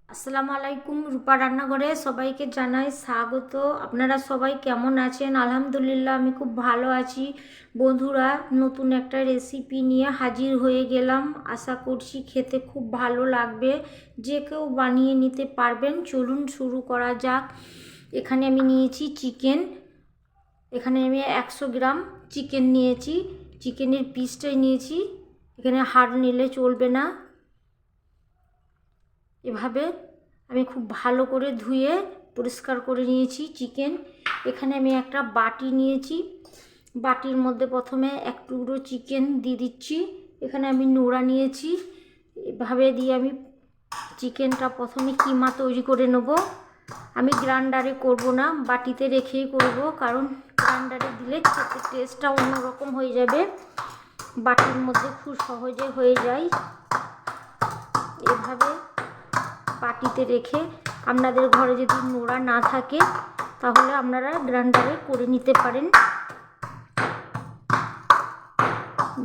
আসসালামু আলাইকুম। রূপা রান্নাঘরে সবাইকে জানাই স্বাগত। আপনারা সবাই কেমন আছেন? আলহামদুলিল্লাহ আমি খুব ভালো আছি। বন্ধুরা, নতুন একটা রেসিপি নিয়ে হাজির হয়ে গেলাম। আশা করছি খেতে খুব ভালো লাগবে, যে কেউ বানিয়ে নিতে পারবেন। চলুন শুরু করা যাক। এখানে আমি নিয়েছি চিকেন। এখানে আমি 100 গ্রাম চিকেন নিয়েছি। চিকেনের পিসটাই নিয়েছি, এখানে হাড় নিলে চলবে না। এভাবে আমি খুব ভালো করে ধুয়ে পরিষ্কার করে নিয়েছি চিকেন। এখানে আমি একটা বাটি নিয়েছি। বাটির মধ্যে প্রথমে এক টুকরো চিকেন দিয়ে দিচ্ছি। এখানে আমি নোড়া নিয়েছি। এভাবে দিয়ে আমি চিকেনটা প্রথমে কিমা তৈরি করে নেব। আমি গ্রাইন্ডারে করব না, বাটিতে রেখেই করব, কারণ গ্রাইন্ডারে দিলে খেতে টেস্টটা অন্যরকম হয়ে যাবে। বাটির মধ্যে খুব সহজে হয়ে যায়। এভাবে বাটিতে রেখে, আপনাদের ঘরে যদি নোড়া না থাকে তাহলে আপনারা গ্রাইন্ডারে করে নিতে পারেন।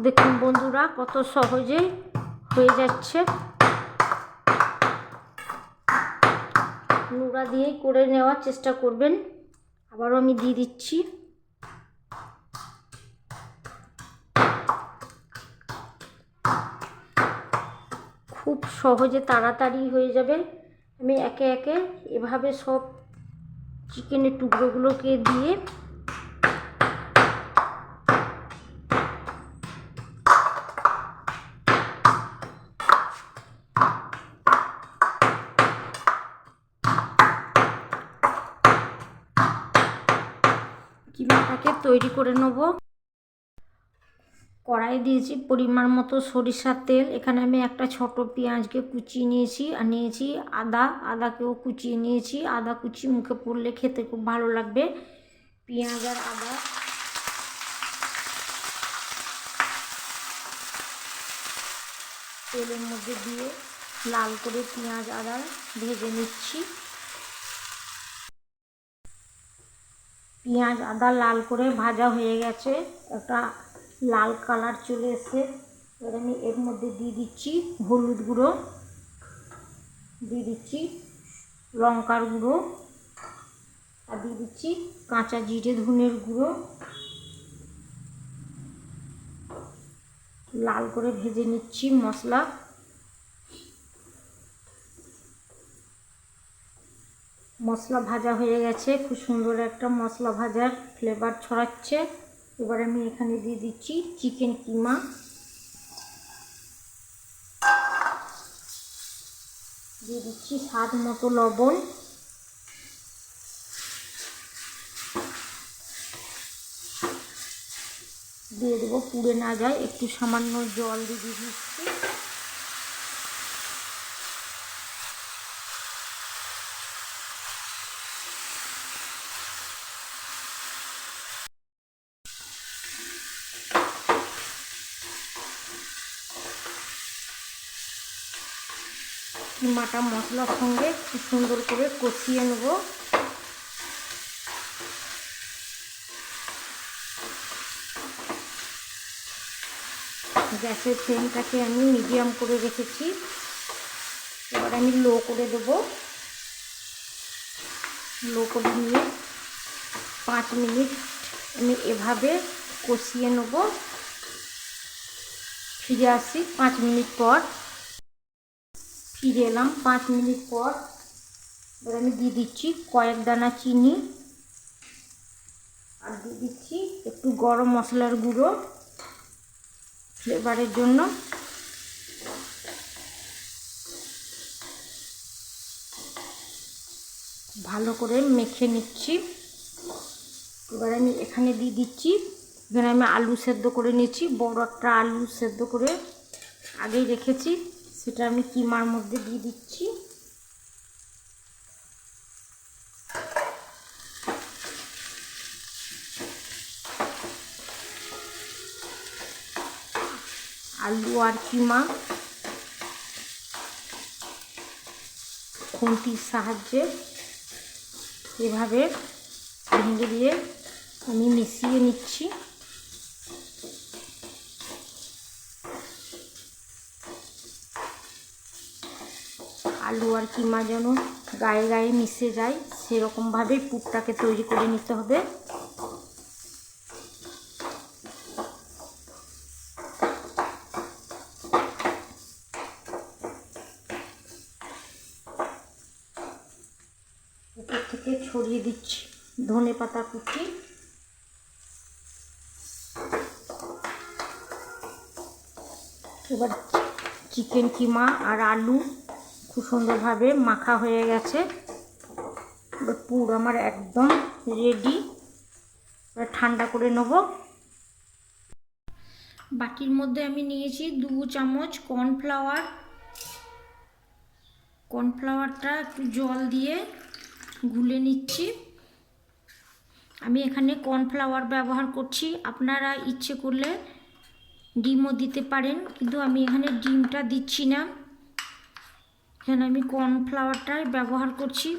দেখুন বন্ধুরা, কত সহজে হয়ে যাচ্ছে। নোড়া দিয়েই করে নেওয়ার চেষ্টা করবেন। আবারও আমি দিয়ে দিচ্ছি। খুব সহজে তাড়াতাড়ি হয়ে যাবে। আমি একে একে এভাবে সব চিকেনের টুকরোগুলোকে দিয়ে কিমাটাকে তৈরি করে নেব। কড়াই দিয়েছি পরিমাণ মতো সরিষার তেল। এখানে আমি একটা ছোট পেঁয়াজকে কুচিয়ে নিয়েছি, আর নিয়েছি আদাকেও কুচিয়ে নিয়েছি। আদা কুচি মুখে পড়লে খেতে খুব ভালো লাগবে। পেঁয়াজ আর আদা তেলের মধ্যে দিয়ে লাল করে পেঁয়াজ আদা ভেজে নিচ্ছি। পেঁয়াজ আদা লাল করে ভাজা হয়ে গেছে, একটা লাল কালার চলে এসে, এবার আমি এর মধ্যে দিয়ে দিচ্ছি হলুদ গুঁড়ো, দিয়ে দিচ্ছি লঙ্কার গুঁড়ো, আর দিয়ে দিচ্ছি কাঁচা জিরে ধনের গুঁড়ো। লাল করে ভেজে নিচ্ছি মশলা। মশলা ভাজা হয়ে গেছে, খুব সুন্দর একটা মশলা ভাজার ফ্লেভার ছড়াচ্ছে। এবার আমি এখানে দিয়ে দিচ্ছি চিকেন কিমা। দিয়ে দিচ্ছি স্বাদ মতো লবণ। দিয়ে দেবো, পুড়ে না যায়, একটু সামান্য জল দিয়ে দিচ্ছি। কিমাটা মশলার সঙ্গে খুব সুন্দর করে কষিয়ে নেব। গ্যাসের ফ্লেমটাকে আমি মিডিয়াম করে রেখেছি। এবার আমি লো করে দেব। লো করে নিয়ে 5 মিনিট আমি এভাবে কষিয়ে নেব। ফিরে আসি 5 মিনিট পর। ফিরে এলাম 5 মিনিট পর। এবার আমি দিয়ে দিচ্ছি কয়েক দানা চিনি, আর দিয়ে দিচ্ছি একটু গরম মশলার গুঁড়ো ফ্লেভারের জন্য। ভালো করে মেখে নিচ্ছি। এবার আমি এখানে দিয়ে দিচ্ছি, এখানে আমি আলু সেদ্ধ করে নিচ্ছি। বড় একটা আলু সেদ্ধ করে আগেই রেখেছি, সেটা আমি কিমার মধ্যে দিয়ে দিচ্ছি। আলু আর কিমা খুন্তির সাহায্যে এভাবে ভেঙে দিয়ে আমি মিশিয়ে নিচ্ছি। আলু আর কিমা যেন গায়ে গায়ে মিশে যায়, সেরকমভাবে পুরটাকে তৈরি করে নিতে হবে। উপর থেকে ছড়িয়ে দিচ্ছি ধনেপাতা কুচি। এবার চিকেন কিমা আর আলু খুব সুন্দরভাবে মাখা হয়ে গেছে। এবার পুর আমার একদম রেডি। এবার ঠান্ডা করে নেব। বাটির মধ্যে আমি নিয়েছি 2 চামচ কর্নফ্লাওয়ার। কর্নফ্লাওয়ারটা একটু জল দিয়ে গুলে নিচ্ছি। আমি এখানে কর্নফ্লাওয়ার ব্যবহার করছি, আপনারা ইচ্ছে করলে ডিমও দিতে পারেন, কিন্তু আমি এখানে ডিমটা দিচ্ছি না, এখানে আমি কর্নফ্লাওয়ারটাই ব্যবহার করছি।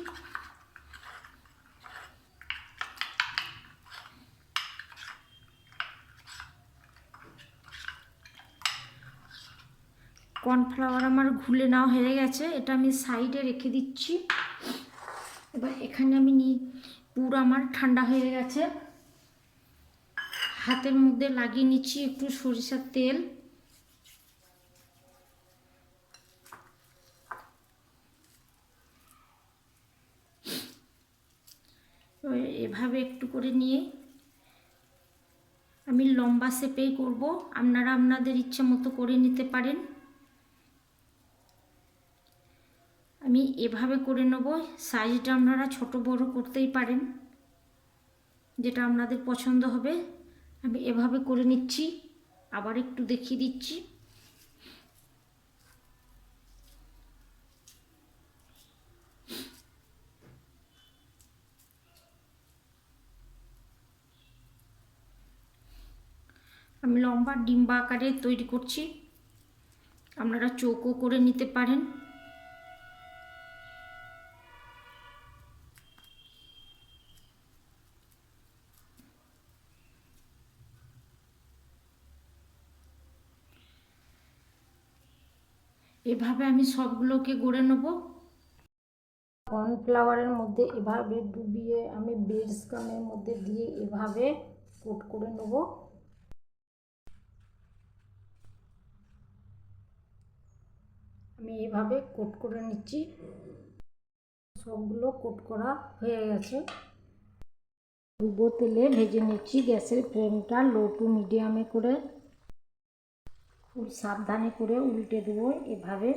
কর্নফ্লাওয়ার আমার ঘুলে নেওয়া হয়ে গেছে, এটা আমি সাইডে রেখে দিচ্ছি। এবার এখানে আমি পুর আমার ঠান্ডা হয়ে গেছে, হাতের মধ্যে লাগিয়ে নিচ্ছি একটু সরিষার তেল। এভাবে একটু করে নিয়ে আমি লম্বা শেপেই করব, আপনারা আপনাদের ইচ্ছে মতো করে নিতে পারেন। আমি এভাবে করে নেব, সাইজটা আপনারা ছোট বড় করতেই পারেন, যেটা আপনাদের পছন্দ হবে। আমি এভাবে করে নিচ্ছি, আবার একটু দেখিয়ে দিচ্ছি। আমি লম্বা ডিম্বা আকারে তৈরি করছি, আপনারা চৌকো করে নিতে পারেন। এভাবে আমি সবগুলোকে গড়ে নেব। কর্নফ্লাওয়ারের মধ্যে এভাবে ডুবিয়ে আমি বেস গামের মধ্যে দিয়ে এভাবে কোট করে নেব। আমি এভাবে কোট করে নিচ্ছি, সবগুলো কোট করা হয়ে গেছে। ডুবো তেলে ভেজে নিচ্ছি, গ্যাসের ফ্লেমটা লো টু মিডিয়ামে করে, খুব সাবধানে করে উল্টে দেবো এভাবে।